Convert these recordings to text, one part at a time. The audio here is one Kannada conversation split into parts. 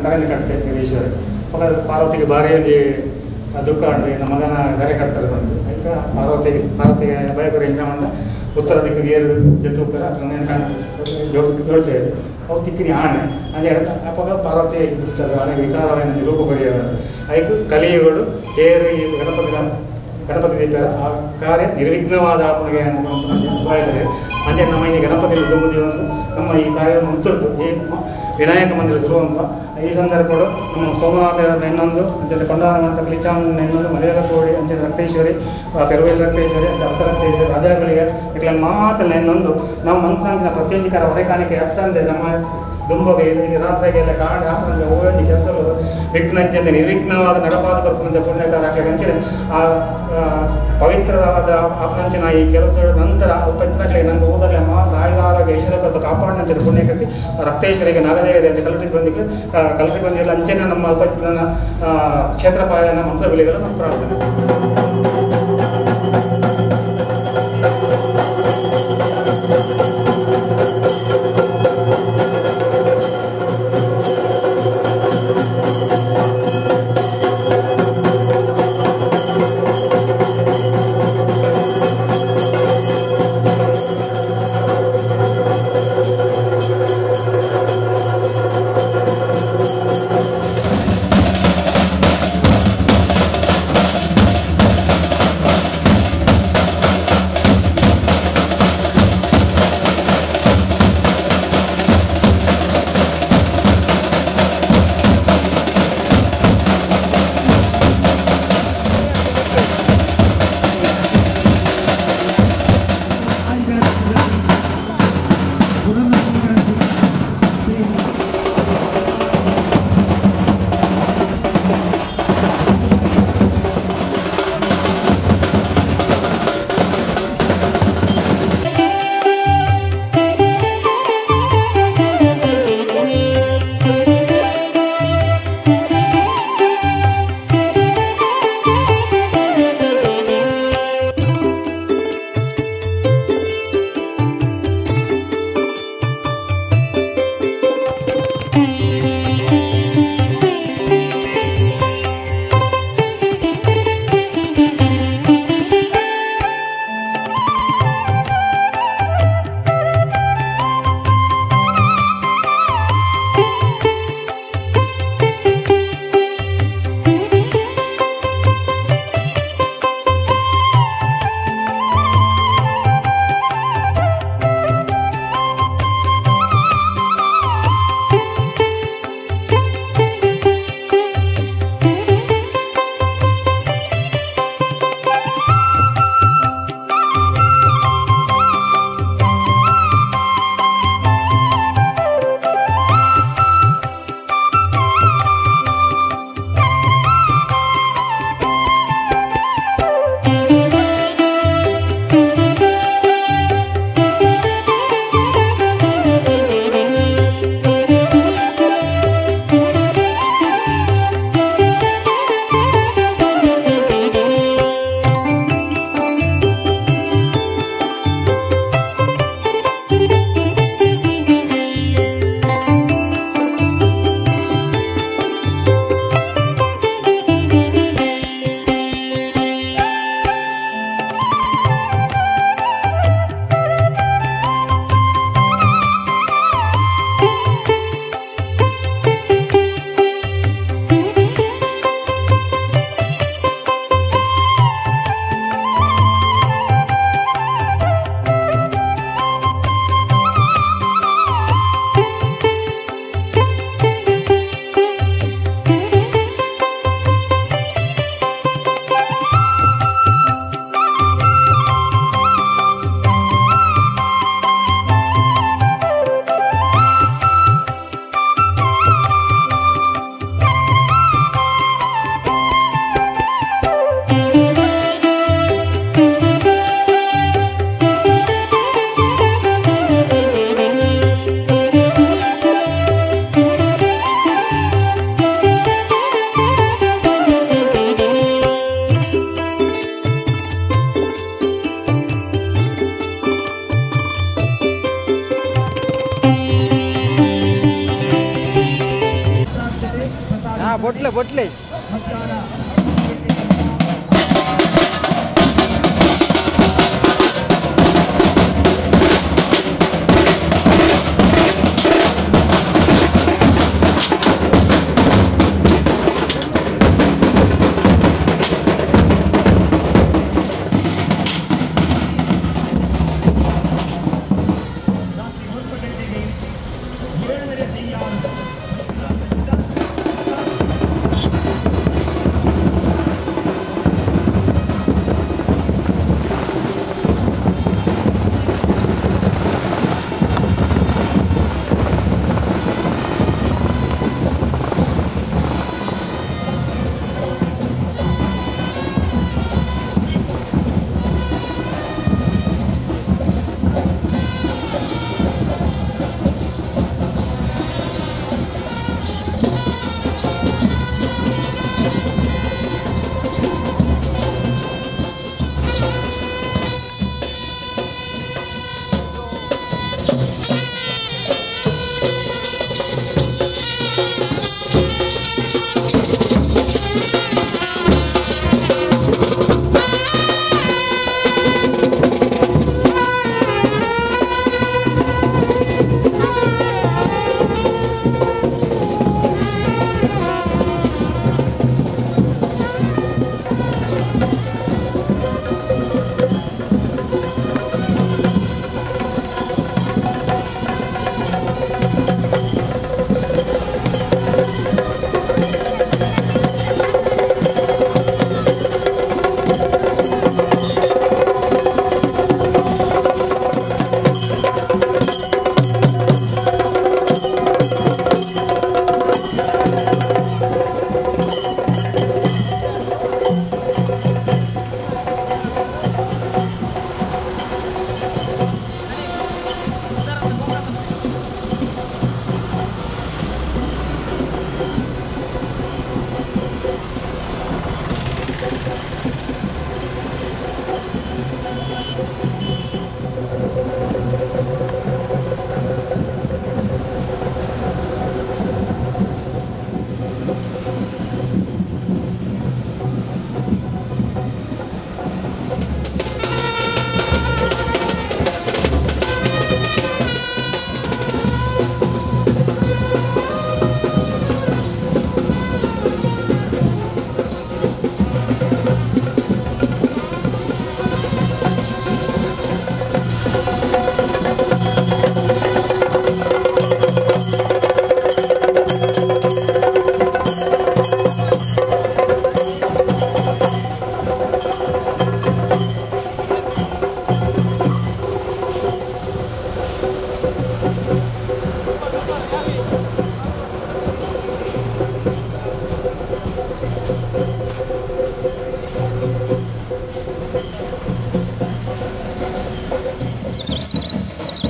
ಕರೆಂಟ್ ಕಟ್ತೆ ಗಿರೀಶ್ವರ ಪಾರ್ವತಿಗೆ ಭಾರಿ ದುಃಖ ಉಂಟು ನಮ್ಮ ಮಗನ ಧರೆ ಕಟ್ತಾರೆ ಬಂದು ಈಗ ಪಾರ್ವತಿಗೆ ಭಯಕರ ಎಂಜಾಯ್ ಮಾಡ ಉತ್ತರ ದಿಕ್ಕಿಗೆ ಏರು ಜೊತೆ ಉಪ್ಪರ ಅದನ್ನೇನು ಕಾಣ್ತದೆ ಜೋಡಿಸಿದೆ ಅವ್ರು ತಿಕ್ಕಿನಿ ಆಣೆ ಅಂತ ಹೇಳ್ತಾ ಅಪ್ಪಾಗ ಪಾರ್ವತಿ ಬಿಡ್ತಾರೆ ಆನೆ ವಿಕಾರವಾದ ರೂಪ ಬರೆಯೋದು ಅದಕ್ಕೆ ಕಲಿಯುಗಳು ಏರು ಈ ಗಣಪತಿ ದೀಪ ಆ ಕಾರ್ಯ ನಿರ್ವಿಘ್ನವಾದ ಆಪಣೆಗೆ ಅಭಿಪ್ರಾಯದಲ್ಲಿ ಅಂತೆ ನಮ್ಮ ಈ ಗಣಪತಿ ದುಂಬುದಿ ನಮ್ಮ ಈ ಕಾರ್ಯವನ್ನು ಮುತ್ತುರ್ತು ಈ ವಿನಾಯಕ ಮಂದಿರ ಶುರುವಂತ ಈ ಸಂದರ್ಭಗಳು ನಮ್ಮ ಸೋಮನಾಥ ಇನ್ನೊಂದು ಅಂತೆ ಕೊಂಡಾರನಾಥ ಕ್ಲಿಚಾಮನ ಇನ್ನೊಂದು ಮಲಯಾಳ ಕೋಡಿ ಅಂತೆ ರಕ್ತೇಶ್ವರಿ ಪೆರುವೆಲ್ ರಕ್ತೇಶ್ವರಿ ಅಂತ ಅರ್ಥ ರಕ್ತೇಶ್ವರಿ ರಾಜಾಗಳಿಗೆ ಇಟ್ಲ ಮಾತಲ್ಲ ಇನ್ನೊಂದು ನಾವು ಮಂತ್ರಾಂಚಿನ ಪ್ರತ್ಯಂಜಿಕರ ಹೊರೆಕಾಣಿಕೆ ಅರ್ಥಂದೆ ನಮ್ಮ ದುಂಬಗೆ ರಾತ್ರಿಗೆಲ್ಲ ಕಾಂಡ ಆಪಂಚ ಓದಿ ಕೆಲಸಗಳು ವಿಘ್ನಜ್ಞತೆ ನಿರ್ವಿಘ್ನವಾದ ನಡಪಾದ ಕಲ್ಪನಂತೆ ಪುಣ್ಯಕಾರ ಹಾಕಂಚಿನ ಆ ಪವಿತ್ರವಾದ ಆಪಂಚಿನ ಈ ಕೆಲಸಗಳ ನಂತರ ಪವಿತ್ರಗಳಿಗೆ ನನಗೆ ಓದಲೆ ಮಾತ್ರ ಆಯುಧಾರೋಗ್ಯ ಐಶ್ವರ್ಯಕರ್ತ ಕಾಪಾಡಿನಂಚಿನ ಪುಣ್ಯಕರ್ತಿ ರಕ್ತೇಶ್ವರಿಗೆ ನಾಗದೇವತೆ ಅಂತ ಕಲ್ಪಿ ಬಂದಿರಲಿಲ್ಲ ಅಂಚೆನ ನಮ್ಮ ಅಲ್ಪಚಿತ್ರನ ಕ್ಷೇತ್ರಪಾಯನ ಮಂತ್ರಬಲಿಗಳು ನಮ್ಮ ಪ್ರಾರ್ಥನೆ. ಬೊಟ್ಲೆ ಬೊಟ್ಲೆ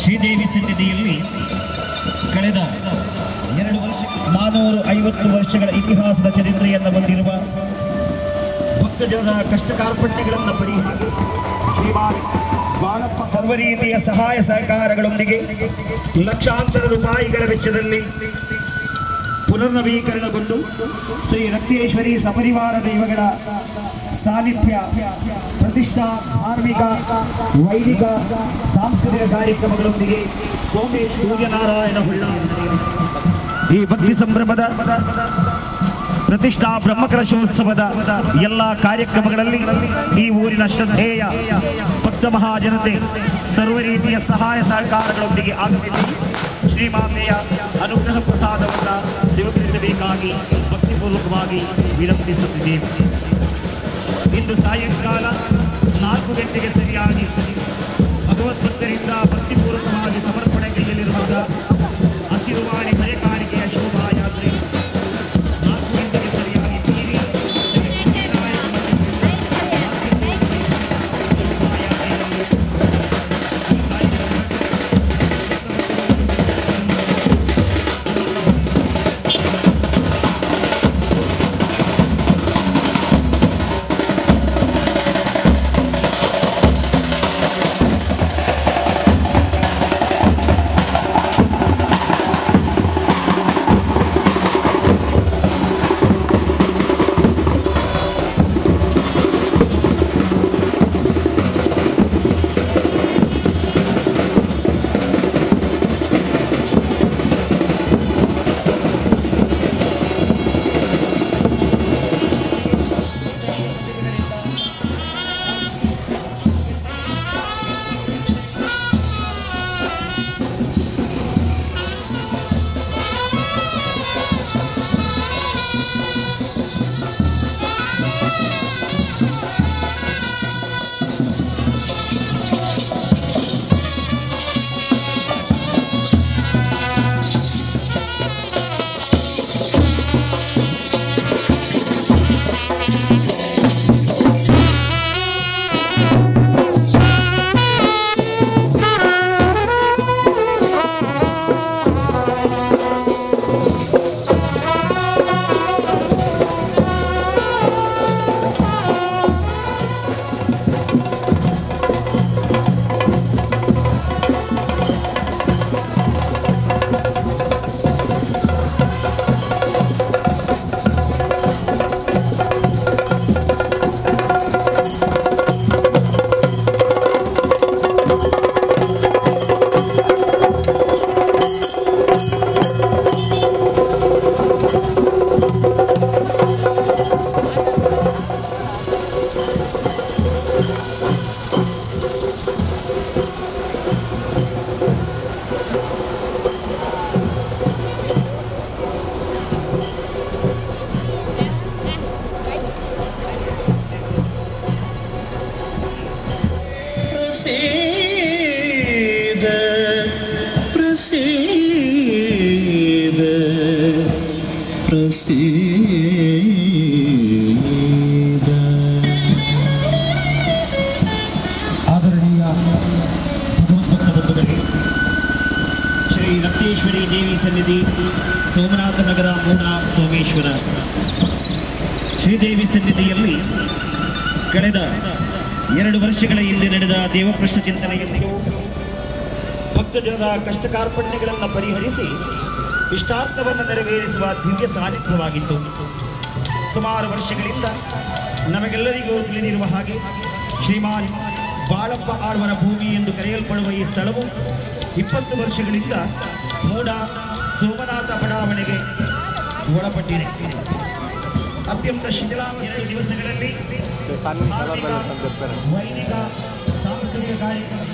ಶ್ರೀದೇವಿ ಸನ್ನಿಧಿಯಲ್ಲಿ ಕಳೆದ 450 ವರ್ಷಗಳ ಇತಿಹಾಸದ ಚರಿತ್ರೆಯನ್ನು ಹೊಂದಿರುವ ಭಕ್ತಜನರ ಕಷ್ಟ ಕಾರ್ಪಣ್ಯಗಳನ್ನು ಪರಿಹರಿಸಿ ಸರ್ವ ರೀತಿಯ ಸಹಾಯ ಸಹಕಾರಗಳೊಂದಿಗೆ ಲಕ್ಷಾಂತರ ರೂಪಾಯಿಗಳ ವೆಚ್ಚದಲ್ಲಿ ಪುನರ್ನವೀಕರಣಗೊಂಡು ಶ್ರೀ ರಕ್ತೇಶ್ವರಿ ಸಪರಿವಾರ ದೈವಗಳ ಸಾನ್ನಿಧ್ಯ ಪ್ರತಿಷ್ಠಾ ಧಾರ್ಮಿಕ ವೈದಿಕ ಸಾಂಸ್ಕೃತಿಕ ಕಾರ್ಯಕ್ರಮಗಳೊಂದಿಗೆ ಸೋಮೇಶ್ ಸೂರ್ಯನಾರಾಯಣ ಹೊಳ್ಳ ಈ ಭಕ್ತಿ ಸಂಭ್ರಮದ ಪ್ರತಿಷ್ಠಾ ಬ್ರಹ್ಮಕಲಶೋತ್ಸವದ ಎಲ್ಲ ಕಾರ್ಯಕ್ರಮಗಳಲ್ಲಿ ಈ ಊರಿನ ಶ್ರದ್ಧೇಯ ಭಕ್ತ ಮಹಾಜನತೆ ಸರ್ವ ರೀತಿಯ ಸಹಾಯ ಸಹಕಾರಗಳೊಂದಿಗೆ ಆಗಮಿಸಿ ಶ್ರೀಮಾತೆಯ ಅನುಗ್ರಹ ಪ್ರಸಾದವನ್ನು ಸ್ವೀಕರಿಸಬೇಕಾಗಿ ಭಕ್ತಿಪೂರ್ವಕವಾಗಿ ವಿನಂತಿಸುತ್ತಿದ್ದೇವೆ. ಇಂದು ಸಾಯಂಕಾಲ 4 ಗಂಟೆಗೆ ಸರಿಯಾಗಿ ಭಗವದ್ಭಕ್ತರಿಂದ ಭಕ್ತಿಪೂರ್ವಕವಾಗಿ ಸಮರ್ಪಣೆಗೊಳ್ಳಲಿರುವಾಗ ಹಸಿರುವಾಣಿ ಭಯಕಾರಿಕೆಯ ಶೋಭಾಯಾತ್ರೆ 4 ಗಂಟೆಗೆ ಸರಿಯಾಗಿ ತೀರಿ ಆದರಣೀಯ ಭಗವದ್ಭಕ್ತ ಬಂಧುಗಳೇ, ಶ್ರೀ ರಕ್ತೇಶ್ವರಿ ದೇವಿ ಸನ್ನಿಧಿ ಸೋಮನಾಥ ನಗರ ಮೂಡ ಸೋಮೇಶ್ವರ ಶ್ರೀದೇವಿ ಸನ್ನಿಧಿಯಲ್ಲಿ ಕಳೆದ 2 ವರ್ಷಗಳ ಹಿಂದೆ ನಡೆದ ದೇವಪೃಷ್ಠ ಚಿಂತನೆಯಲ್ಲಿಯೂ ಭಕ್ತಜನರ ಕಷ್ಟ ಕಾರ್ಪಣ್ಯಗಳನ್ನು ಪರಿಹರಿಸಿ ಇಷ್ಟಾರ್ಥವನ್ನು ನೆರವೇರಿಸುವ ದಿವ್ಯ ಸಾನ್ನಿಧ್ಯವಾಗಿತ್ತು. ಸುಮಾರು ವರ್ಷಗಳಿಂದ ನಮಗೆಲ್ಲರಿಗೂ ತಿಳಿದಿರುವ ಹಾಗೆ ಶ್ರೀಮಾನ್ ಬಾಳಪ್ಪ ಆಳ್ವರ ಭೂಮಿ ಎಂದು ಕರೆಯಲ್ಪಡುವ ಈ ಸ್ಥಳವು 20 ವರ್ಷಗಳಿಂದ ಮೂಡ ಸೋಮನಾಥ ಬಡಾವಣೆಗೆ ಒಳಪಟ್ಟಿದೆ. ಅತ್ಯಂತ ಶಿಥಿಲಾವಸ್ಥೆಯ ದಿವಸಗಳಲ್ಲಿ ವೈದಿಕ ಸಾಂಸ್ಕೃತಿಕ ಕಾರ್ಯಕ್ರಮ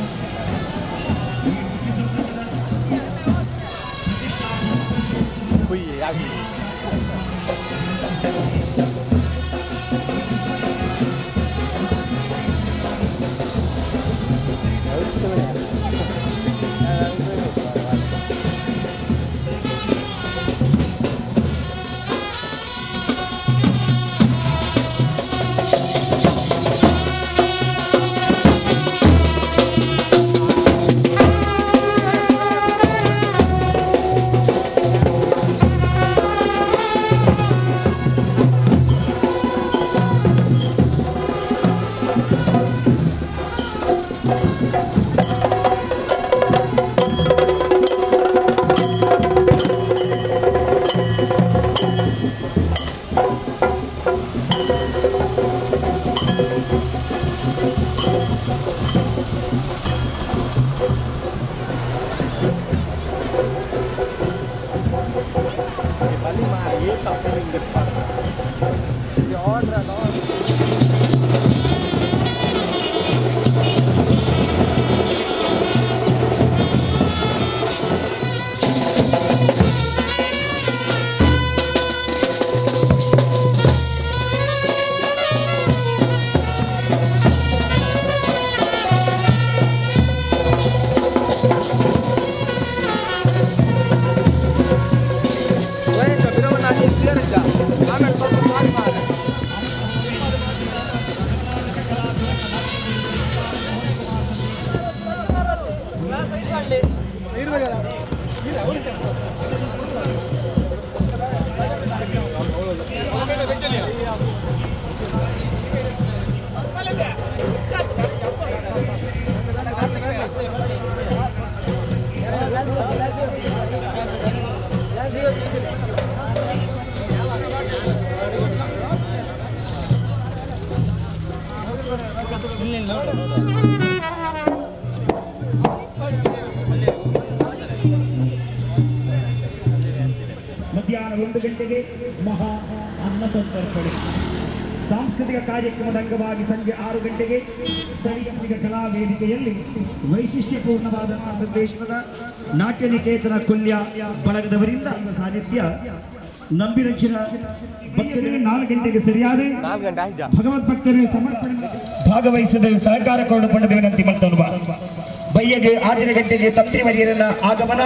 ಮಧ್ಯಾಹ್ನ 1 ಗಂಟೆಗೆ ಮಹಾ ಅನ್ನ ಸಂತರ್ಪಣೆ. ಸಾಂಸ್ಕೃತಿಕ ಕಾರ್ಯಕ್ರಮದ ಅಂಗವಾಗಿ ಸಂಜೆ 6 ಗಂಟೆಗೆ ಸ್ಥಳೀಯ ಕಲಾ ವೇದಿಕೆಯಲ್ಲಿ ವೈಶಿಷ್ಟ್ಯಪೂರ್ಣವಾದ ನಿರ್ದೇಶನದ ನಾಟ್ಯ ನಿಕೇತನ ಕೊಲ್ಯ ಬಳಗದವರಿಂದ ಸಾಹಿತ್ಯ ನಂಬಿರಂಚಿನ ಭಕ್ತರಿಗೆ 4 ಗಂಟೆಗೆ ಸರಿಯಾದ ಭಗವದ್ಭಕ್ತರಿಗೆ ಸಮರ್ಪಣೆ ಭಾಗವಹಿಸಿದ ಸಹಕಾರ ಕೊಂಡುಕೊಂಡ ವಿನಂತಿ ಮಲ್ತನು ಬಯ್ಯಗೆ 6 ಗಂಟೆಗೆ ತಪ್ತಿ ವರಿಯರನ ಆಗಮನ.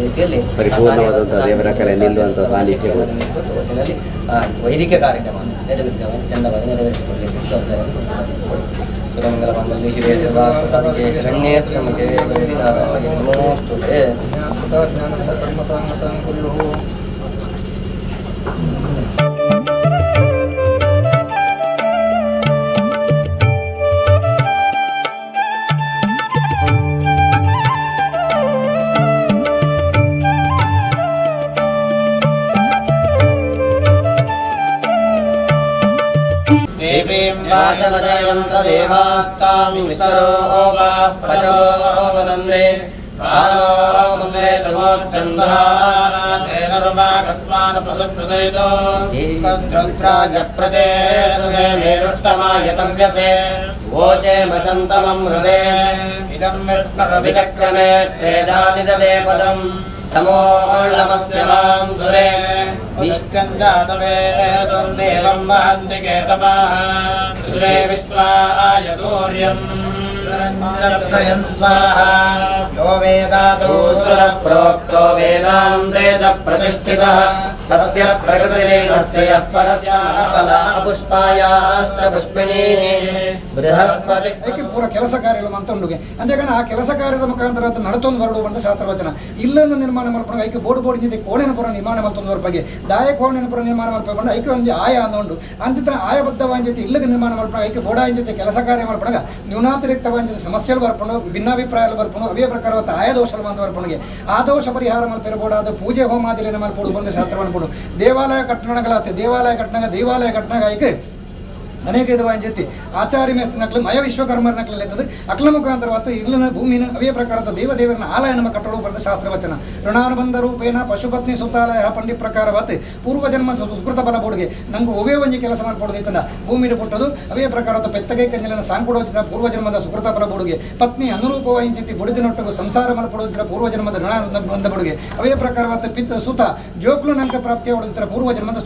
ರೀತಿಯಲ್ಲಿ ಪರಿಪೂರ್ಣವಾದಂತಹ ದೇವರ ಕಡೆ ನಿಲ್ಲುವಂತಹ ಸಾನ್ನಿಧ್ಯ ಒಟ್ಟಿನಲ್ಲಿ ವೈದಿಕ ಕಾರ್ಯಕ್ರಮ ನಿರ್ವಿಘ್ನವಾಗಿ ಚಂದವಾಗಿ ನೆರವೇರಿಸಿಕೊಳ್ಳಲಿಕ್ಕೆ ಜವಾಬ್ದಾರಿಯನ್ನು ಕೊಟ್ಟಿದ್ದಾರೆ. ಸುರಮಂಗಲ ಮಂಗಲ್ಯ ಶ್ರೀ ಸರ್ವಾತ್ಮಸಾಧಿಕೆ ಶರಣ್ಯೇತ್ರಮಗೆ ನಮೋಸ್ತುತೆ. ಧರ್ಮಸಾಂಗತಂ ಕುರ್ಯುಃ. देवास्तां विश्वरोपाः पशवो वदन्ते सानो मन्त्रे शुभोच्चन्दः तेन रुपाकस्मान् पदप्रदयितो कद्रन्त्राय प्रचेतसे मेरुष्टमाय तव्यसे वोचे वसन्तमं हृदे इदं विष्णुरविचक्रमे त्रेदानिददे पदम् समोऽर्णवस्य मां सुरे निष्कञ्जातवे सन्देवं वहन्ति केतवाः ऋषे विश्वाय सूर्यम् रञ्जप्रयन् स्वाहा यो वेदातो सुरः प्रोक्तो वेदान्ते च प्रतिष्ठितः तस्य प्रकृतिरेकस्य यः परस्य अपला ಅಪುಷ್ಪಾಯಾಶ್ಚ ಪುಷ್ಪಿಣೀಃ ಬೃಹಸ್ಪತಿ ಅದಕ್ಕೆ ಪೂರ ಕೆಲಸ ಕಾರ್ಯಗಳು ಅಂತ ಉಂಡುಗೆ ಅಂಜಗಣ ಆ ಕೆಲಸ ಕಾರ್ಯದ ಮುಖಾಂತರ ಅದು ನಡತೊಂದು ಬರಡು ಬಂದ ಶಾಸ್ತ್ರವಚನ ಇಲ್ಲನ್ನು ನಿರ್ಮಾಣ ಮಾಡ್ಕೊಂಡು ಐಕೆ ಬೋರ್ಡ್ ಬೋರ್ಡ್ ಜೊತೆ ಕೋಣೆನ ಪುರ ನಿರ್ಮಾಣ ಮಾಡ್ತೊಂದು ಬಗ್ಗೆ ದಾಯ ಕೋಣೆನ ಪುರ ನಿರ್ಮಾಣ ಮಾಡ್ಕೊಂಡು ಐಕೆ ಒಂದು ಆಯ ಅಂದುಂಡು ಅಂತಿತ್ರ ಆಯಬದ್ಧವಾದ ಜೊತೆ ಇಲ್ಲಗೆ ನಿರ್ಮಾಣ ಮಾಡ್ಕೊಂಡು ಐಕೆ ಬೋರ್ಡ್ ಜೊತೆ ಕೆಲಸ ಕಾರ್ಯ ಮಾಡ್ಕೊಂಡಾಗ ನ್ಯೂನಾತಿರಿಕ್ತವಾದ ಜೊತೆ ಸಮಸ್ಯೆಗಳು ಬರ್ಕೊಂಡು ಭಿನ್ನಾಭಿಪ್ರಾಯಗಳು ಬರ್ಕೊಂಡು ಅವೇ ಪ್ರಕಾರವಾದ ಆಯ ದೋಷಗಳು ಅಂತ ಬರ್ಕೊಂಡೆ ಆ ದೋಷ ಪರಿಹಾರ ಮಲ್ಪಿರಬಹುದಾದ ಪೂಜೆ ಹೋಮಾದಿಲೇನ ಮಾಡ್ಕೊಂಡು ಬಂದ ಶಾಸ್ತ್ರ ಅನ್ಕೊಂಡು ದೇವಾಲಯ ಕಟ್ಟಣಗಳಾಗ್ತದೆ ದೇವಾಲಯ ಕಟ್ಟಣಗ ಐಕೆ ಅನೇಕ ವಿಧವಾದ ಜೊತೆ ಆಚಾರ್ಯ ಮೇಸ್ತಿನಕ್ಲು ಮಯ ವಿಶ್ವಕರ್ಮರ್ನಕ್ಲೆಲ್ಲ ಇರ್ತದೆ ಅಕ್ಲ ಮುಖಾಂತರವಾದ ಇಲ್ಲಿನ ಭೂಮಿನ ಅವೇ ಪ್ರಕಾರದ ದೇವದೇವರನ್ನ ಆಲಯ ನಮ್ಮ ಕಟ್ಟಲು ಬಂದ ಶಾಸ್ತ್ರವಚನ ಋಣಾನುಬಂಧ ರೂಪೇಣ ಪಶುಪತ್ನಿ ಸುತಾಲಯ ಪಂಡಿ ಪ್ರಕಾರವಾದ ಪೂರ್ವಜನ್ಮ ಸುಕೃತ ಬಲ ಬೋಡ್ಗೆ ನಂಗೆ ಒವೇ ಒಂಜಿ ಕೆಲಸ ಮಾಡ್ಕೊಡೋದಿತ್ತಂದ ಭೂಮಿಗೆ ಕೊಟ್ಟದು ಅವೇ ಪ್ರಕಾರದ ಪೆತ್ತಗೆ ಕನ್ಯಲನ್ನು ಸಾಂಕೊಡೋದಿಲ್ಲ ಪೂರ್ವಜನ್ಮದ ಸುಕೃತ ಬಲ ಬೋಡುಗೆ ಪತ್ನಿ ಅನುರೂಪವಾಯಿತಿ ಬುಡಿದಿನೊಟ್ಟಿಗೂ ಸಂಸಾರ ಮಲ್ಪಡೋದಿಲ್ಲ ಪೂರ್ವಜನ್ಮದ ಋಣ ಬಂದ ಬೋಡುಗೆ ಅವೇ ಪ್ರಕಾರವಾದ ಪಿತ್ತ ಸುತ ಜೋಕ್ಲು ನಂಕ ಪ್ರಾಪ್ತಿಯ ಹೊಡೆದಿರ್ತಾರೆ ಪೂರ್ವಜನ್ಮದ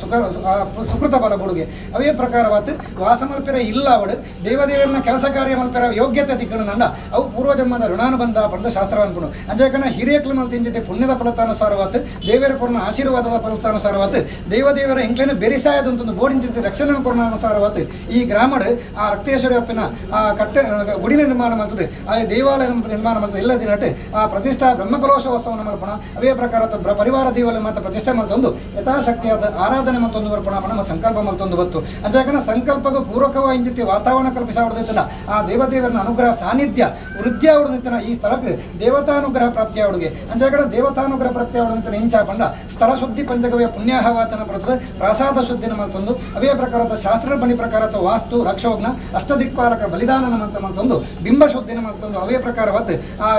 ಸುಕೃತ ಬಲ ಬೋಡುಗೆ ಅವೇ ಪ್ರಕಾರವಾದ ವಾಸ ಮಲ್ಪಿರ ಇಲ್ಲ ಅವಡು ದೇವದೇವರನ್ನ ಕೆಲಸ ಕಾರ್ಯ ಮಲ್ಪಿರ ಯೋಗ್ಯತೆ ತಿಕ್ಕಣು ನಂಡ ಅವು ಪೂರ್ವಜನ್ಮದ ಋಣಾನುಬಂಧ ಪಡೆದ ಶಾಸ್ತ್ರ ಅನ್ಕೊಂಡು ಅಂಜಕಣ ಹಿರಿಯಕ್ಲು ಮಲ್ತಿನ ಜೊತೆ ಪುಣ್ಯದ ಫಲತಾನುಸಾರವಾತ್ ದೇವರ ಕೊರನ ಆಶೀರ್ವಾದದ ಫಲತಾನುಸಾರವಾತ್ ದೇವದೇವರ ಎಂಕ್ಲೇನ ಬೆರಿಸಾಯದಂತೊಂದು ಬೋಡಿನ ಜೊತೆ ರಕ್ಷಣೆ ಕೊರನಾನುಸಾರವಾತ್ ಈ ಗ್ರಾಮಡ್ ಆ ರಕ್ತೇಶ್ವರಿ ಅಪ್ಪಿನ ಆ ಕಟ್ಟೆ ಗುಡಿನ ನಿರ್ಮಾಣ ಮಾಡ್ತದೆ ಆ ದೇವಾಲಯ ನಿರ್ಮಾಣ ಮಾಡ್ತದೆ ಎಲ್ಲ ದಿನಟ್ಟು ಆ ಪ್ರತಿಷ್ಠಾ ಬ್ರಹ್ಮಕಲೋತ್ಸವವನ್ನು ಮಲ್ಪಣ ಅವೇ ಪ್ರಕಾರದ ಪರಿವಾರ ದೇವಾಲಯ ಮಾತ್ರ ಪ್ರತಿಷ್ಠೆ ಮಲ್ತೊಂದು ಯಥಾಶಕ್ತಿಯಾದ ಆರಾಧನೆ ಮಲ್ತೊಂದು ಬರ್ಪಣ ನಮ್ಮ ಸಂಕಲ್ಪ ಮಲ್ತೊಂದು ಬತ್ತು ಅಂಜಕಣ ಸಂಕಲ್ಪ ಪೂರಕವಾಗಿ ವಾತಾವರಣ ಕಲ್ಪಿಸಾವಡ್ದೈತಲ್ಲ ಆ ದೇವದೇವರನ್ನ ಅನುಗ್ರಹ ಸಾನ್ನಿಧ್ಯ ವೃದ್ಧಿ ಆವಡ್ದೈತನ ಈ ಸ್ಥಳಕ್ಕೆ ದೇವತಾನುಗ್ರಹ ಪ್ರಾಪ್ತಿ ಆವಡಿಗೆ ಅಂಜಾಗಡ ದೇವತಾನುಗ್ರಹ ಪ್ರಾಪ್ತಿ ಆವಡ್ದೈತನ ಇಂಚ ಪಂಡ ಸ್ಥಳ ಶುದ್ಧಿ ಪಂಚಗವ್ಯ ಪುಣ್ಯಾಹವಾಚನ ಬರ್ತದೆ ಪ್ರಸಾದ ಶುದ್ಧಿನ ಮಲ್ತೊಂದು ಅವೇ ಪ್ರಕಾರದ ಶಾಸ್ತ್ರ ಬಣಿ ಪ್ರಕಾರದ ವಾಸ್ತು ರಕ್ಷೋಗ್ನ ಅಷ್ಟದಿಕ್ಪಾಲಕ ಬಲಿದಾನನ ಮಂತ ಮಲ್ತೊಂದು ಬಿಂಬ ಶುದ್ಧಿನ ಮಲ್ತೊಂದು ಅವೇ ಪ್ರಕಾರವಾದ ಆ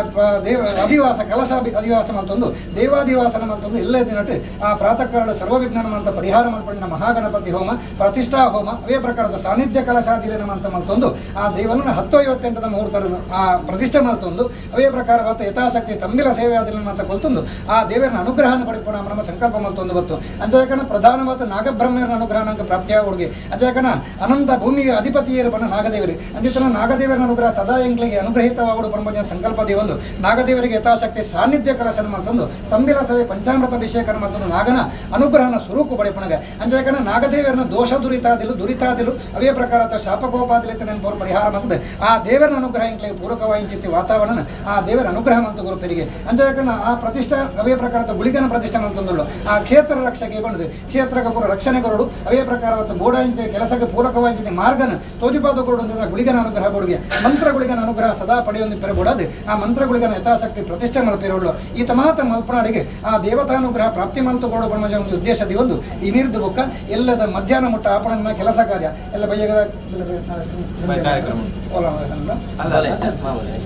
ದೇವ ಅಧಿವಾಸ ಕಲಶ ಅಧಿವಾಸ ಮಲ್ತೊಂದು ದೇವಾಧಿವಾಸನ ಮಲ್ತೊಂದು ಎಲ್ಲೇ ದಿನಟ್ಟು ಆ ಪ್ರಾತಃ ಕಾಲ ಸರ್ವವಿಜ್ಞಾನ ಮಂತ ಪರಿಹಾರ ಮಲ್ಪಂದಿನ ಮಹಾಗಣಪತಿ ಹೋಮ ಪ್ರತಿಷ್ಠಾ ಹೋಮ ಅವೇ ಪ್ರಕಾರದ ಸಾನ್ನಿಧ್ಯ ಕಲಶಾದಿಲೇನ ಅಂತ ಮಲ್ತೊಂದು ಆ ದೇವನನ್ನು 10:58 ಮುಹೂರ್ತದ ಆ ಪ್ರತಿಷ್ಠೆ ಮಲ್ತೊಂದು ಅವೇ ಪ್ರಕಾರವಾದ ಯಥಾಶಕ್ತಿ ತಂಬಿಲ ಸೇವೆ ಆದಿಲೇನ ಅಂತ ಕೊಲ್ತೊಂದು ಆ ದೇವರನ್ನ ಅನುಗ್ರಹನ ಪಡಿಪೋಣ ನಮ್ಮ ಸಂಕಲ್ಪ ಮಲ್ತೊಂದು ಬತ್ತು ಅಂಜಕಣ ಪ್ರಧಾನವಾದ ನಾಗಬ್ರಹ್ಮರ ಅನುಗ್ರಹ ನಂಗೆ ಪ್ರಾಪ್ತಿಯ ಹುಡುಗಿ ಅಂಜಕಣ ಅನಂತ ಭೂಮಿಗೆ ಅಧಿಪತಿಯರು ಬಣ್ಣ ನಾಗದೇವರಿ ಅಂಜಿತನ ನಾಗದೇವರ ಅನುಗ್ರಹ ಸದಾ ಎಂಕ್ಲಿಗೆ ಅನುಗ್ರಹಿತವಾಗುವ ಪರಂಪಜ ಸಂಕಲ್ಪ ದೇವೊಂದು ನಾಗದೇವರಿಗೆ ಯಥಾಶಕ್ತಿ ಸಾನ್ನಿಧ್ಯ ಕಲಶನ ಮಲ್ತೊಂದು ತಂಬಿಲ ಸಭೆ ಪಂಚಾಮೃತ ಅಭಿಷೇಕನ ಮಲ್ತೊಂದು ನಾಗನ ಅನುಗ್ರಹನ ಸ್ವರೂಪ ಪಡಿಪಣಗ ಅಂಜಕಣ ನಾಗದೇವರನ್ನ ದೋಷ ದುರಿತಾದಿಲು ಅವೇ ಪ್ರಕಾರದ ಶಾಪಕೋಪಾದಿಲಿತ ನೆನಪವರು ಪರಿಹಾರ ಮಾಡ್ತದೆ ಆ ದೇವರ ಅನುಗ್ರಹ ಇಂಕ್ಲಿಗೆ ಪೂರಕವಾಗಿ ವಾತಾವರಣ ಆ ದೇವರ ಅನುಗ್ರಹ ಮಲ್ತು ಗುರುಪರಿಗೆ ಅಂಜಕಣ ಆ ಪ್ರತಿಷ್ಠಾ ಅವೇ ಪ್ರಕಾರದ ಗುಳಿಗನ ಪ್ರತಿಷ್ಠೆ ಮಲ್ತೊಂದುಳ್ಳು ಆ ಕ್ಷೇತ್ರ ರಕ್ಷಕ್ಕೆ ಬಂದಿದೆ ಕ್ಷೇತ್ರಕ್ಕೆ ಪೂರ ರಕ್ಷಣೆ ಕೊರಡು ಅವೇ ಪ್ರಕಾರದ ಬೋಡ ಕೆಲಸಕ್ಕೆ ಪೂರಕವಾಗಿ ಮಾರ್ಗನ ತೋಜುಪಾದ ಕೊರಡು ಗುಳಿಗನ ಅನುಗ್ರಹ ಬೋಡಿಗೆ ಮಂತ್ರ ಗುಳಿಗನ ಅನುಗ್ರಹ ಸದಾ ಪಡೆಯೊಂದು ಪೆರಬೋಡದು ಆ ಮಂತ್ರ ಗುಳಿಗನ ಯಥಾಶಕ್ತಿ ಪ್ರತಿಷ್ಠೆ ಮಲ್ಪಿರೋಳು ಈತ ಮಾತ್ರ ಮಲ್ಪನಾಡಿಗೆ ಆ ದೇವತಾನುಗ್ರಹ ಪ್ರಾಪ್ತಿ ಮಲ್ತು ಕೊರಡು ಬ್ರಹ್ಮಜ ಒಂದು ಉದ್ದೇಶದಿ ಒಂದು ಈ ನೀಡಿದ ಬುಕ್ಕ ಎಲ್ಲದ ಮಧ್ಯಾಹ್ನ ಮುಟ್ಟ ಆಪಣ ಕೆಲಸ ಕಾರ್ಯ ಎಲ್ಲ ಬಯ್ಯಗದ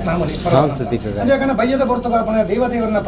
ಮಾಮೂಲಿ ಅಂಜಕಣ ಬಯ್ಯದ ಬರ್ತುಗಾಪಣ ದೇವದೇವರನ್ನ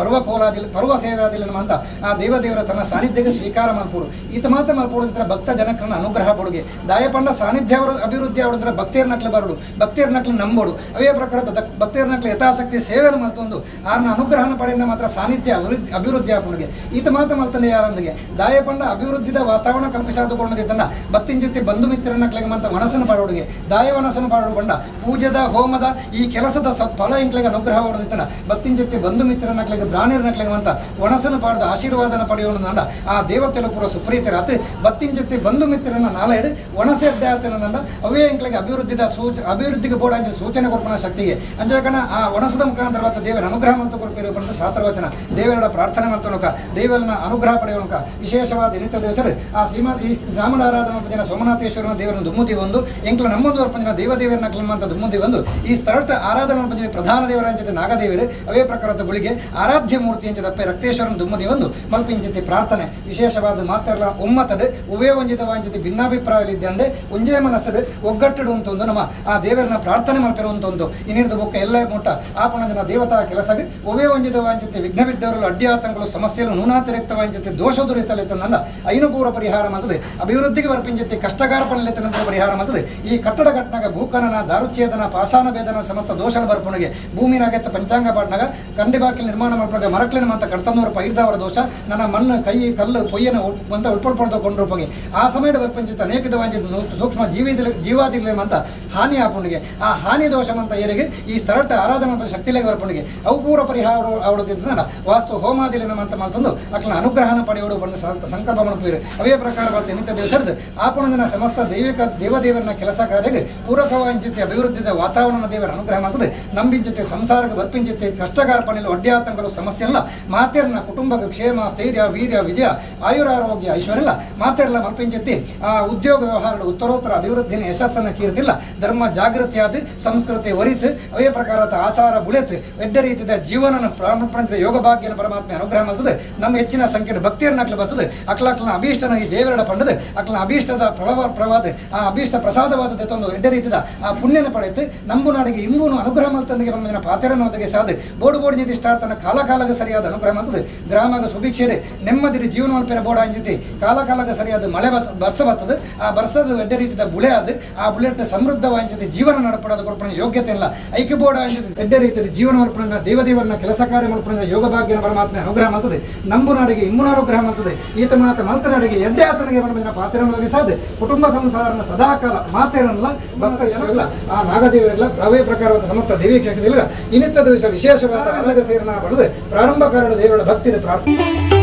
ಪರ್ವ ಸೇವೆ ಆದಿಲ್ಲ ಅಂತ ಆ ದೇವದೇವರ ತನ್ನ ಸಾನ್ನಿಧ್ಯಕ್ಕೆ ಸ್ವೀಕಾರ ಮಲ್ಪೋಡು ಈತ ಮಾತ್ರ ಮಲ್ಪೋಡಿದ್ರೆ ಭಕ್ತ ಜನಕರನ್ನ ಅನುಗ್ರಹ ಪಡುಗೆ ದಾಯಪಂಡ ಸಾನ್ನಿಧ್ಯ ಅಭಿವೃದ್ಧಿ ಆವಡಿದ್ರೆ ಭಕ್ತಿಯರ ನಕ್ಲು ಬರಡು ಭಕ್ತಿಯರ ನಕ್ಲು ನಂಬೋಡು ಅವೇ ಪ್ರಕಾರದ ಭಕ್ತಿಯರ ನಕ್ಲು ಯಥಾಶಕ್ತಿ ಸೇವೆಯನ್ನು ಮಲ್ತೊಂದು ಆರ್ನ ಅನುಗ್ರಹನ ಪಡೆಯಿಂದ ಮಾತ್ರ ಸಾನ್ನಿಧ್ಯ ಅಭಿವೃದ್ಧಿ ಆಪಣಿಗೆ ಈತ ಮಾತ್ರ ಮಲ್ತಾನೆ ಯಾರಂದಿಗೆ ದಾಯಪಂಡ ಅಭಿವೃದ್ಧಿದ ವಾತಾವರಣ ಕಲ್ಪಿಸಾದುಕೊಳ್ಳೋದಿದ್ದನ್ನ ಭಕ್ತಿನ ಜೊತೆ ಬಂಧು ಮಿತ್ರರನ್ನ ನಕ್ಲೆಗೆ ಮಂತ ವನಸನ ಪಾಡೋಡಿಗೆ ದಾಯ ವನಸನ ಪಾಡೋಡು ಬಂಡ ಪೂಜೆದ ಹೋಮದ ಈ ಕೆಲಸದ ಫಲ ಇಂಕ್ಲೆಗೆ ಅನುಗ್ರಹ ಹೊಡೆದಿತ್ತನ ಭಕ್ತಿನ ಜೊತೆ ಬಂಧು ಮಿತ್ರ ನಕ್ಲೆಗೆ ಬ್ರಾಹ್ಮಣರ ನಕ್ಲೆಗೆ ಮಂತ ವನಸನ ಪಾಡದ ಆಶೀರ್ವಾದನ ಪಡೆಯೋಣ ನಂಡ ಆ ದೇವತೆಲು ಪೂರ ಸುಪ್ರೀತರಾತ್ ಭಕ್ತಿನ ಜೊತೆ ಬಂಧು ಮಿತ್ರನ ನಾಳೆಡ್ ವನಸೆ ಅಧ್ಯಾಯತನ ನಂಡ ಅವೇ ಇಂಕ್ಲೆಗೆ ಅಭಿವೃದ್ಧಿಗೆ ಬೋಡಾಂಜಿ ಸೂಚನೆ ಕೊರ್ಪಣ ಶಕ್ತಿಗೆ ಅಂಜಕಣ ಆ ವನಸದ ಮುಖಾಂತರ ದೇವರ ಅನುಗ್ರಹ ಮಂತು ಕೊರ್ಪಿರು ಬಂದ ಶಾಸ್ತ್ರವಚನ ದೇವರ ಪ್ರಾರ್ಥನೆ ಮಂತನಕ ದೇವರನ್ನ ಅನುಗ್ರಹ ಪಡೆಯೋಣಕ ವಿಶೇಷವಾದ ನಿತ್ಯ ದಿವಸ ಆ ಈ ಬ್ರಾಹ್ಮಣ ಆರಾಧನಾ ಜನ ಸೋಮನಾಥೇಶ್ವರನ ದೇವರನ್ನು ದುಮ್ಮುದಿ ಒಂದು ಎಂಕ್ಲ ನಮ್ಮೊಂದು ವರ್ಪಂಜನ ದೇವದೇವರನ್ನ ಕ್ಲಮಂತ ದುಮ್ಮುದಿ ಒಂದು ಈ ಸ್ಥಳ ಆರಾಧನಾ ಪಂಚ ಪ್ರಧಾನ ದೇವರ ಅಂಚಿತೆ ನಾಗದೇವರು ಅವೇ ಪ್ರಕಾರದ ಗುಳಿಗೆ ಆರಾಧ್ಯ ಮೂರ್ತಿ ಅಂಚಿದ ಅಪ್ಪೆ ರಕ್ತೇಶ್ವರನ ದುಮ್ಮುದಿ ಒಂದು ಮಲ್ಪಿಂಚಿತಿ ಪ್ರಾರ್ಥನೆ ವಿಶೇಷವಾದ ಮಾತೆಲ್ಲ ಒಮ್ಮತದೆ ಉವೇ ವಂಜಿತವಾಂಚಿತಿ ಭಿನ್ನಾಭಿಪ್ರಾಯಲಿದ್ದೆ ಅಂದೆ ಉಂಜೇ ಮನಸ್ಸದು ಒಗ್ಗಟ್ಟಿಡು ಅಂತೊಂದು ನಮ್ಮ ಆ ದೇವರನ್ನ ಪ್ರಾರ್ಥನೆ ಮಲ್ಪಿರುವಂತೊಂದು ಇನ್ನಿಡ್ದು ಬೊಕ್ಕ ಎಲ್ಲ ಮುಟ್ಟ ಆಪಣ ಜನ ದೇವತಾ ಕೆಲಸಗೆ ಉವೇ ವಂಜಿತವಾಂಚಿತಿ ವಿಘ್ನ ಬಿಡ್ಡವರಲು ಅಡ್ಡಿಯಾತಂಕಲು ಸಮಸ್ಯೆಗಳು ನೂನಾತಿರಿಕ್ತವಾಂಚಿತಿ ದೋಷ ದುರಿತಲೆತ್ತನಂದ ಐನುಪೂರ ಪರಿಹಾರ ಮಾತದೆ ಅಭಿವೃದ್ಧಿಗೆ ಬರ್ಪಿಂಚಿತಿ ಕಷ್ಟಗಾರ ಪಣಲೆತ್ತನ ಪರಿಹಾರ ಮಾತದೆ ಈ ಕಟ್ಟಡ ಘಟನಾಗ ಭೂಕನನ ದಾರುಚ್ಛೇದನ ಪಾಸಾನ ಭೇದನ ಸಮಸ್ತ ದೋಷದ ಬರ್ಪುಣಿಗೆ ಭೂಮಿನಾಗೆತ್ತ ಪಂಚಾಂಗ ಪಾಟ್ನಾಗ ಕಂಡಿ ಬಾಕಿಲ್ ನಿರ್ಮಾಣ ಮಾಡ್ಪಾಗ ಮರಕ್ಲಿನ ಮಂತ ಕರ್ತನೂರ ಪೈಡ್ದವರ ದೋಷ ನನ್ನ ಮಣ್ಣು ಕೈ ಕಲ್ಲು ಪೊಯ್ಯನ ಮಂತ ಉಳ್ಪಳ್ಪಡ್ದು ಕೊಂಡ್ರೂಪಗೆ ಆ ಸಮಯದ ಬರ್ಪಂಚಿತ ಅನೇಕವಾಂಚಿತ ಸೂಕ್ಷ್ಮ ಜೀವಾದಿಲೆ ಮಂತ ಹಾನಿ ಆಪುಣಿಗೆ ಆ ಹಾನಿ ದೋಷ ಮಂತ ಏರಿಗೆ ಈ ಸ್ಥಳ ಆರಾಧನಾ ಶಕ್ತಿಲೆಗೆ ಬರ್ಪುಣಿಗೆ ಅವು ಪೂರ ಪರಿಹಾರ ಅವಡದಿಂದ ವಾಸ್ತು ಹೋಮಾದಿಲಿನ ಮಂತ ಮಾತಂದು ಅಕ್ಲ ಅನುಗ್ರಹನ ಪಡೆಯೋಡು ಬಂದು ಸಂಕಲ್ಪ ಮಾಡ್ತೀರಿ ಅವೇ ಪ್ರಕಾರ ಬರ್ತೀನಿ ನಿತ್ಯ ದಿವಸ ಆಪಣದಿನ ಸಮಸ್ತ ದೇವದೇವರನ್ನ ಕೆಲಸ ಕಾರ್ಯಕ್ಕೆ ಪೂರಕವಾಂಚಿತಿ ಅಭಿವೃದ್ಧಿದ ವಾತಾವರಣ ದೇವರ ಅನುಗ್ರಹ ಮಾಡ್ತದೆ ನಂಬಿಂಚಿತೆ ಸಂಸಾರಕ್ಕೆ ಬರ್ಪಿಂಚಿತೆ ಕಷ್ಟಗಾರ್ಪಣೆಲು ಅಡ್ಡಿಯಾತಂಕಲು ಸಮಸ್ಯೆ ಎಲ್ಲ ಮಾತೆರನ್ನ ಕುಟುಂಬಕ್ಕೆ ಕ್ಷೇಮ ಸ್ಥೈರ್ಯ ವೀರ್ಯ ವಿಜಯ ಆಯುರಾರೋಗ್ಯ ಐಶ್ವರ್ಯ ಮಾತೆರಲ್ಲ ಮಲ್ಪಿಂಚಿತಿ ಆ ಉದ್ಯೋಗ ವ್ಯವಹಾರದ ಉತ್ತರೋತ್ತರ ಅಭಿವೃದ್ಧಿನ ಯಶಸ್ಸನ್ನು ಕೀರ್ತಿಲ್ಲ ಧರ್ಮ ಜಾಗೃತಿ ಆದ ಸಂಸ್ಕೃತಿ ಒರಿತು ಅವೇ ಪ್ರಕಾರದ ಆಚಾರ ಬುಳೆತ್ ಎಡ್ಡ ರೀತಿಯ ಜೀವನ ಪ್ರಾರಂಭ ಯೋಗ ಭಾಗ್ಯನ ಪರಮಾತ್ಮ ಅನುಗ್ರಹ ಮಾಡ್ತದೆ ನಮ್ಮ ಹೆಚ್ಚಿನ ಸಂಖ್ಯೆಯ ಭಕ್ತಿಯನ್ನ ಬರ್ತದೆ ಅಕ್ಲಕ್ಲನ ಅಭೀಷ್ಟನ ಈ ದೇವರ ಪಂಡದೆ ಅಕ್ಲನ ಅಭೀಷ್ಟದ ಪ್ರವಾದ ಆ ಅಭೀಷ್ಟ ಪ್ರಸಾದವಾದ ತೆತ್ತೊಂದು ಎಡ್ಡ ರೀತಿಯ ಆ ಪುಣ್ಯನ ಪಡೆಯುತ್ತೆ ನಂಬು ನಾಡಿಗೆ ಇಂಬೂನು ಅನುಗ್ರಹ ಮಲ್ತಂದಿಗೆ ಬಂದ ಪಾತೆರನ್ನೋದಿಗೆ ಸಾಧೆ ಬೋಡು ಬೋಡು ನಿಧಿಷ್ಟಾರ್ಥನ ಕಾಲಕಾಲಗೆ ಸರಿಯಾದ ಅನುಗ್ರಹ ಮಾಡ್ತದೆ ಗ್ರಾಮಗ ಸುಭಿಕ್ಷೆಡೆ ನೆಮ್ಮದಿ ಜೀವನ ಮಲ್ಪಿನ ಬೋಡ ಅಂಜಿತಿ ಕಾಲಕಾಲಗೆ ಸರಿಯಾದ ಮಳೆ ಬರ್ಸ ಬರ್ತದೆ ಆ ಬರ್ಸದ ಎಡ್ಡ ರೀತಿಯ ಬುಳೆ ಆದ ಆ ಬುಲೆಟ್ ಸಮೃದ್ಧವಾಂಚಿತಿ ಜೀವನ ನಡಪಡೋದು ಕೊರ್ಪಣೆ ಯೋಗ್ಯತೆ ಇಲ್ಲ ಐಕ್ಯ ಬೋಡ ಅಂಜಿತಿ ಎಡ್ಡ ರೀತಿಯ ಜೀವನ ಮಲ್ಪಣ ದೇವದೇವರನ್ನ ಕೆಲಸ ಕಾರ್ಯ ಮಲ್ಪಣ ಯೋಗ ಭಾಗ್ಯನ ಪರಮಾತ್ಮ ಅನುಗ್ರಹ ಮಾಡ್ತದೆ ನಂಬು ನಾಡಿಗೆ ಇಂಬುನ ಅನುಗ್ರಹ ಮಾಡ್ತದೆ ಈತ ಮಾತ ಮಲ್ತನಾಡಿಗೆ ಎಡ್ಡೆ ಆತನಿಗೆ ಬಂದ ಪಾತ್ರನ ಸಾಧ್ಯ ಕುಟುಂಬ ಸಂಸಾರನ ಸದಾಕಾಲ ಮಾತೇರಲ್ಲ ಭಕ್ತ ಜನಲ್ಲ ಆ ನಾಗದೇವರೆಲ್ಲ ಅವೇ ಪ್ರಕಾರವಾದ ಸಮಸ್ತ ದೇವಿ ಕ್ಷೇತ್ರದಲ್ಲಿ ಇನ್ನಿತ್ತ ದಿವಸ ವಿಶೇಷವಾದ ಅನಗ ಸೇರನ ಪಡೆದು ಪ್ರಾರಂಭ ಕಾರಣ ದೇವರ ಭಕ್ತಿದ ಪ್ರಾರ್ಥನೆ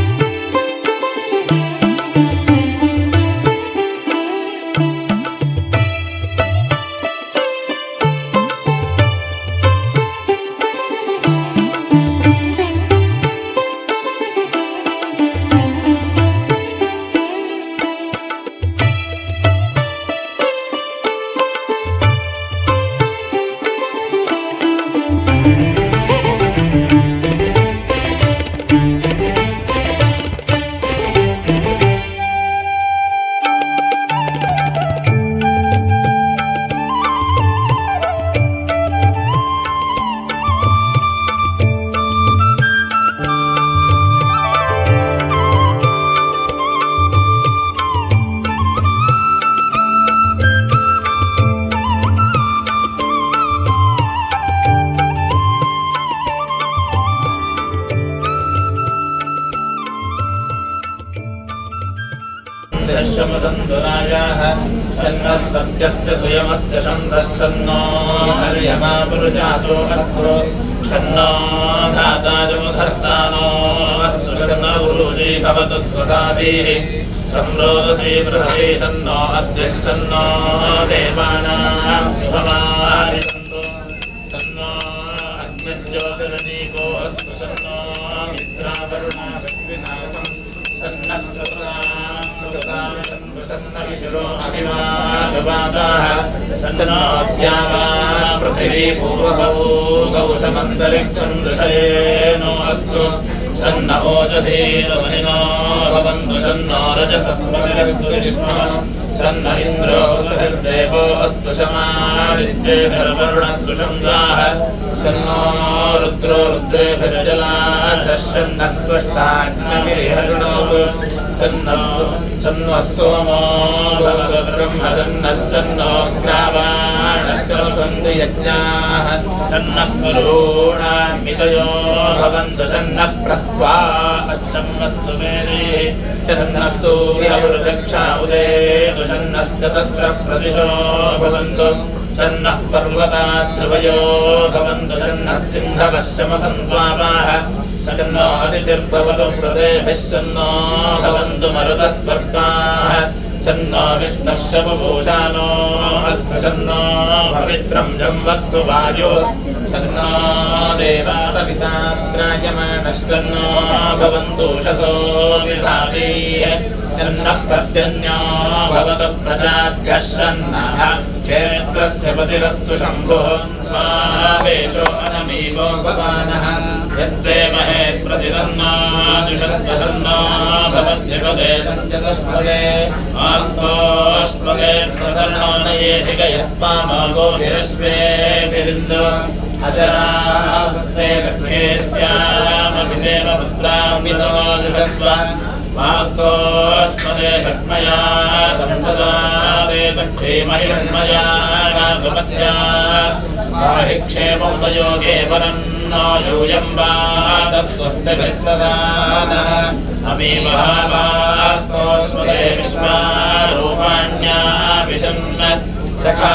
शमसन्दरायाः शन्नः सत्यस्य सुयमस्य शन्दः हर्यमा पुरुजातो अस्तु शन्नो धाताजमुधत्तानो अस्तु शन्नो गुरुजी भवतु स्वदाभिः सम्रोदसी बृहति शन्नो अद्य शन्नो देवानां शुभमानिसन्तु शन्नो अग्निज्योतिर्नीको अस्तु शन्नो मित्रावरुणा शक्तिनाशं शन्नः पृथिवी पूर्वभौ गौषमन्तरिक्षं दृशयेनो अस्तु शन्न ओषधीर्वनिनो भवन्तु शन्नो रजसस्मगस्तु शन्न इन्द्रो वसुभिर्देवो अस्तु शमादित्यैर्वरुणस्तु शन्दाः तन्नो रुद्रो रुद्रेभिर्जलाच्छन्नस्त्वष्टाग्निर्हृणोतु तन्नः सोमो भवतु ब्रह्मतन्नश्चन्नो ग्रावाणश्चमसन्तु यज्ञाः तन्नः स्वरूणामितयो भवन्तु तन्नः प्रस्वा अच्छम्मस्तु वेदैः तन्नः सूर्यवृचक्षा उदेतु तन्नश्चतस्रः प्रतिशो भवन्तु तन्नः पर्वता ध्रुवयो भवन्तु तन्नः सिन्धवः शमसन्त्वापाः तन्नो अतिथिर्भवतु प्रदेभिः तन्नो भवन्तु मरुतस्वर्गाः तन्नो विष्णुः शमभूषानो अस्तु तन्नो पवित्रं जम्वस्तु वायुः तन्नो देवः सविता त्रायमाणश्चन्नो भवन्तु उषसो विभागैः तन्नः पर्जन्यो भवतु प्रजाभ्यः सन्नः क्षेत्रस्य पतिरस्तु शम्भुः स्वावेशो अनमीवो भवानः यद्देमहे प्रतिदन्नो जुषद्वसन्नो भवद्विपदे सञ्चतुष्पदे आस्तोष्पदे प्रतर्णो नयेधिकयस्पामो गोभिरश्वेभिरिन्दो अजरासस्ते लक्ष्ये स्यामभिदेव पुत्रामितो जुषस्व मास्तोष्पदे हट्मया सन्तदादे सक्षेमहिरण्मया गार्गपत्या पाहि क्षेमोदयोगे वरन्नो यूयं वादस्वस्तिभिः सदा नः अमीमहावास्तोष्पदे विश्वारूपाण्या विशन्न सखा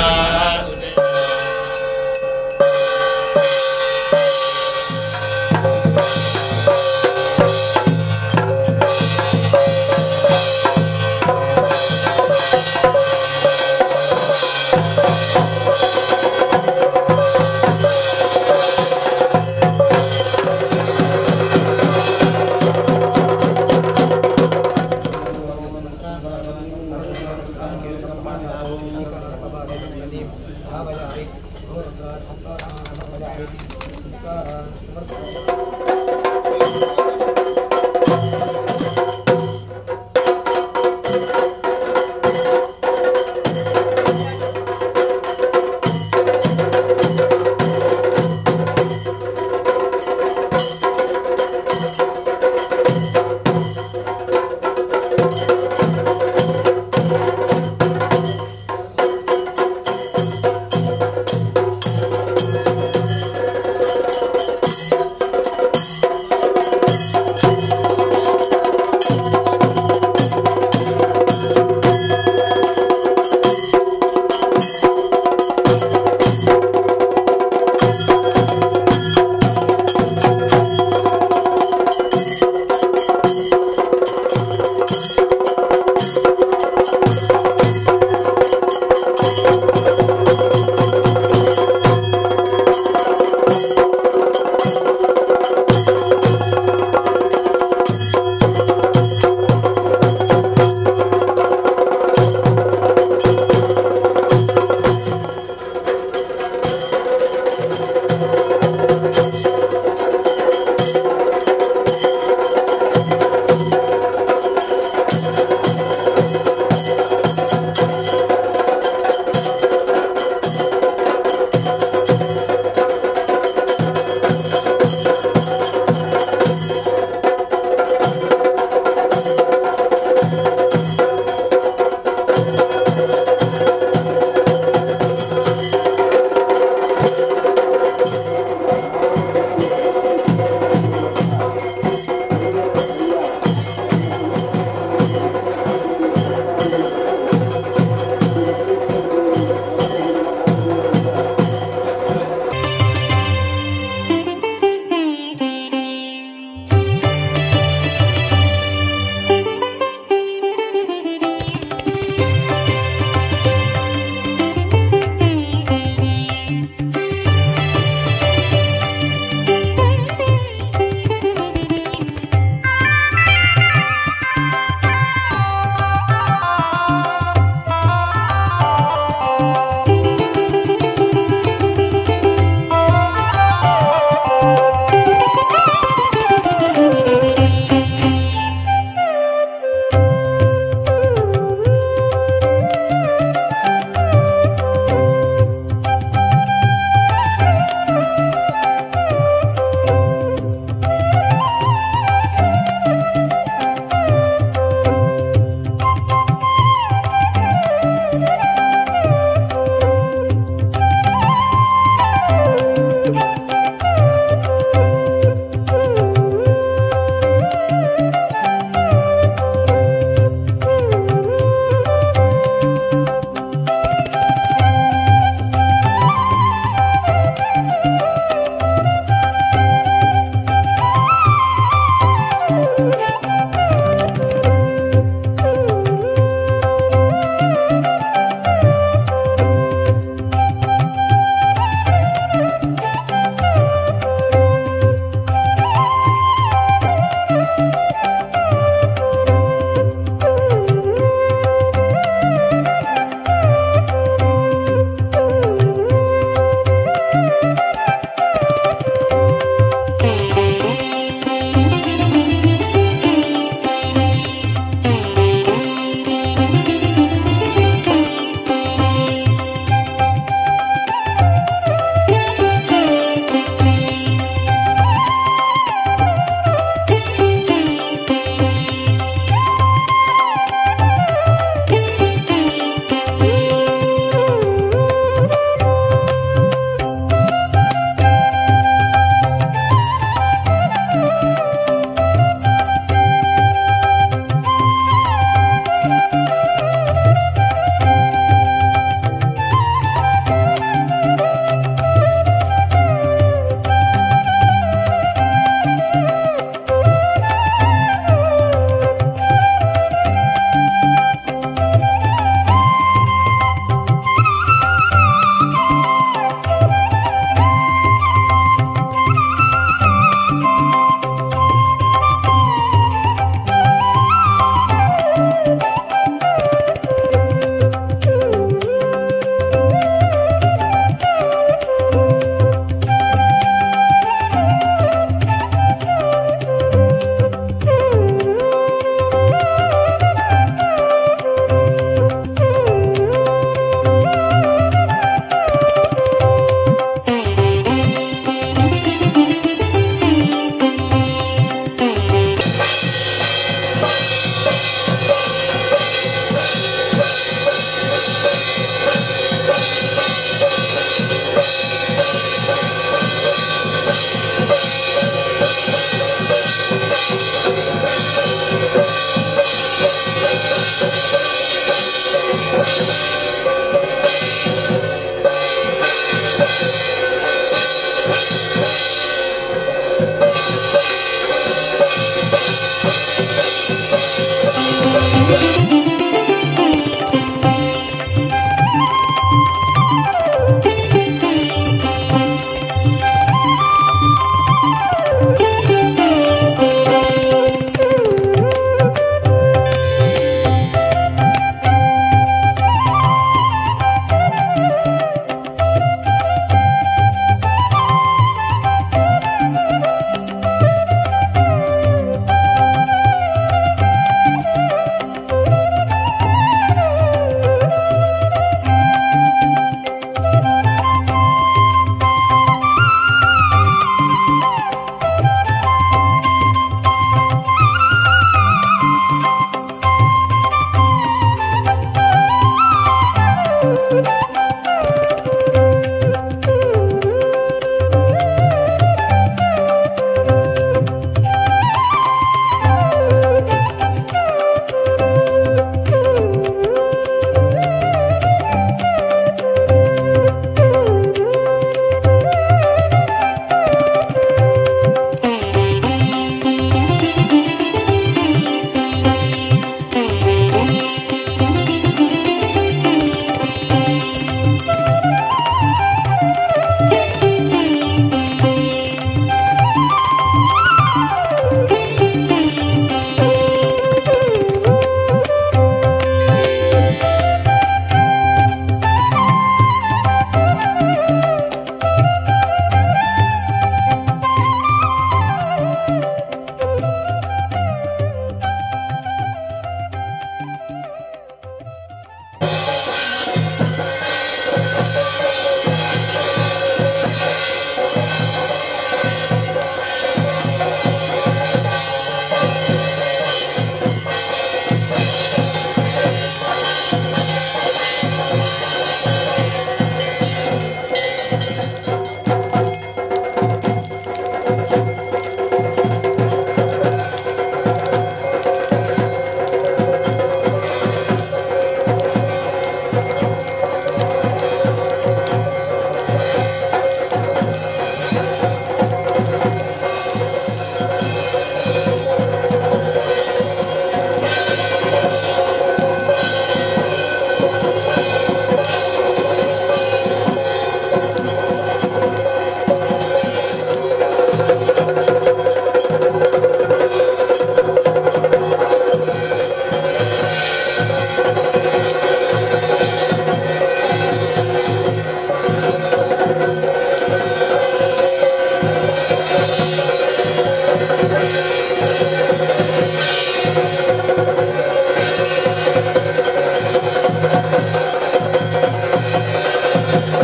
Thank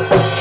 you.